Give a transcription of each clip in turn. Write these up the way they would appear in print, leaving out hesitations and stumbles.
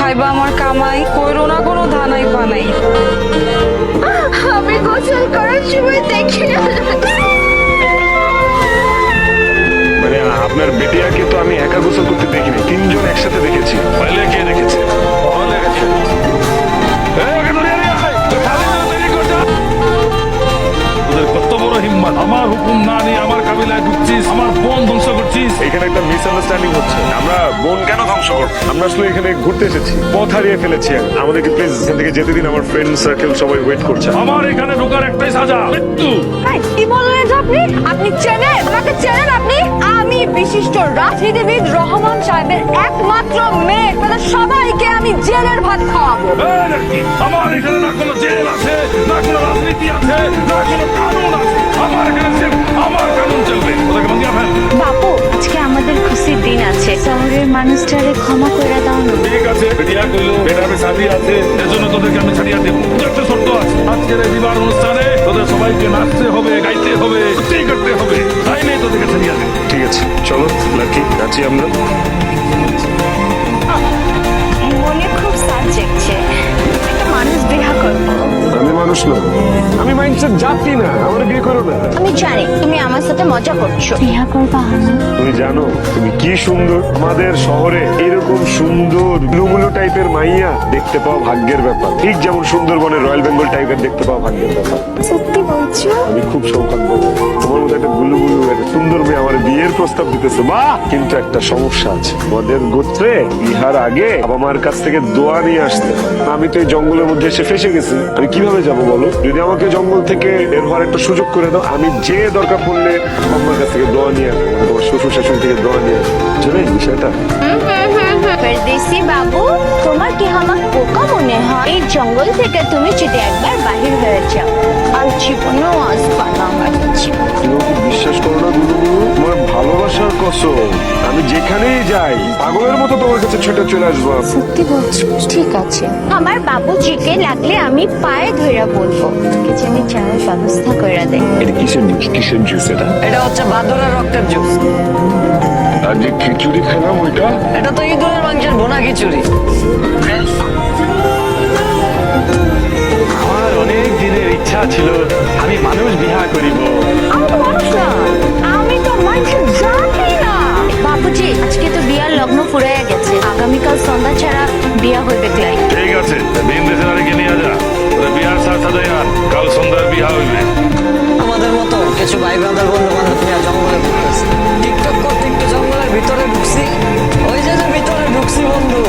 খাইবা আমার কামাই, কইরো না কোনো ধানাই পানাই। আমি গোসল করার সময় দেখি মানে আপনার বেটিয়াকে তো আমি একা গোসল করতে দেখিনি, তিনজন একসাথে দেখেছি। পহলে কে দেখেছে? পহলে গেছে। তোদের কত বড় হিম্মত! আমার হুকুম না নিয়ে আমার কাবিলায় ঢুকছিস, আমার বোন ধ্বংস করছিস। এখানে একটা মিসআন্ডারস্ট্যান্ডিং হচ্ছে। আমরা বোন কেন ধ্বংস করব? আমরা আসলে এখানে ঘুরতে এসেছি, পথ হারিয়ে ফেলেছি। আমাদেরকে প্লিজ এখান থেকে যেতে দিন, আমার ফ্রেন্ড সার্কেল সবাই ওয়েট করছে। আমার এখানে ঢোকার একটাই সাজা, মৃত্যু। কি বললেন আপনি? আপনি চেনেন আমাকে? চেনেন আপনি? আমি বিশিষ্ট রাজনীতিবিদ রহমান সাহেবের একমাত্র মেয়ে। তাদের সবাইকে আমি জেলের ভাত খাওয়াবো। এই নাকি? আমার এখানে না কোনো জেল আছে, না কোনো রাজনীতি আছে, না কোনো কানুন আছে। আমার এখানে সির্ফ আমার কানুন চলবে। ওদেরকে ভাঙিয়ে ফেল। বাপু, আজকে আমাদের খুশির দিন আছে, শহরের মানুষটারে ক্ষমা করে দাও না। ঠিক আছে, বেটিয়া কইলো বেটার শাদী আছে, এজন্য তোদেরকে আমি ছাড়িয়ে দেব। একটা শর্ত আছে, আজকের এই বিবাহ অনুষ্ঠানে তোদের সবাইকে নাচতে হবে, গাইতে হবে, সত্যি করতে হবে, তাই নেই তোদেরকে ছাড়িয়ে দেব। ঠিক আছে, চলো লাকি, নাচি আমরা। মনে খুব সাজ জেগছে, একটা মানুষ বিয়া করবো। আমি মানুষ না, আমি মাইন্ডসেট জাতি না, আমার বিয়ে করো না। আমি জানি তুমি আমার সাথে মজা করছো। বিয়া করবা না? তুমি জানো তুমি কি সুন্দর? আমাদের শহরে এরকম সুন্দর লুমুলু টাইপের মাইয়া দেখতে পাওয়া ভাগ্যের ব্যাপার, ঠিক যেমন সুন্দরবনের রয়্যাল বেঙ্গল টাইগার দেখতে পাওয়া ভাগ্যের ব্যাপার। সত্যি বলছো? আমি খুব সৌভাগ্য, তোমার মতো একটা গুলুগুলু একটা সুন্দর মেয়ে আমার বিয়ের প্রস্তাব দিতেছে। বাহ! কিন্তু একটা সমস্যা আছে, আমাদের গোত্রে বিহার আগে বাবা মার কাছ থেকে দোয়া নিয়ে আসতে হয়। আমি তো এই জঙ্গলের মধ্যে এসে ফেসে গেছি, আমি কিভাবে যাব বলো? যদি আমাকে জঙ্গল থেকে বের হওয়ার একটা সুযোগ করে দাও, আমি যে দরকার পড়লে আমার কাছ থেকে দোয়া নিয়ে আসবো, মানে তোমার শ্বশুর শাশুড়ি থেকে দোয়া নিয়ে আসবো। বুঝলে এই বিষয়টা? ফেরদেশি বাবু, তোমার কি আমার বোকা মনে হয়? এই জঙ্গল থেকে তুমি যদি একবার বাহির হয়ে যাও, আর জীবনেও আসবা না আমার কাছে। তুমি কি বিশ্বাস করো না গুলুগুলু? তোমার ভালোবাসার কসম, আমি যেখানেই যাই পাগলের মতো তোমার কাছে ছুটে চলে আসবো। সত্যি বলছো? ঠিক আছে, আমার বাবুজিকে লাগলে আমি পায়ে ধরে বলবো তোকে যেন চায়ের ব্যবস্থা করে দেয়। এটা কিসের জুস? কিসের জুস এটা? এটা হচ্ছে বাদুরের রক্তের জুস। আর যে খিচুড়ি খেলাম ওইটা? এটা তো ইঁদুরের মাংসের ভুনা খিচুড়ি। আমার অনেক দিনের ইচ্ছা ছিল আমি মানুষ বিহা করিব। আমি তো মানুষ না, আমি তো মানুষের জাতি না। বাবুজি, আজকে তো বিয়ার লগ্ন ফুরাইয়া গেছে, আগামীকাল সন্ধ্যা ছাড়া বিয়া হইবে ক্লাই। ঠিক আছে, দিন দেশে নারীকে নিয়ে যা, ওরা বিহার সাথ সাজাই আন, কাল সন্ধ্যায় বিহা হইবে। আমাদের মতো কিছু ভাই ব্রাদার বন্ধু বান্ধব নিয়ে জঙ্গলে ঘুরতেছে। টিকটক করতে একটু জঙ্গলের ভিতরে ঢুকছি, ওই যে ভিতরে ঢুকছি বন্ধু,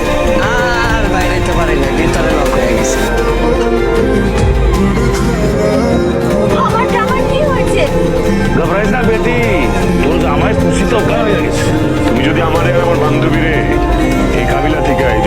আর বাইরেতে পারি না, ভিতরে লক হয়ে গেছে। আমার জামার কি হয়েছে? ঘবরাইস না বেটি, তোর জামাই খুশি তো হয়ে গেছে। তুমি যদি আমার আর আমার বান্ধবীরে এই কাবিলা থেকে এই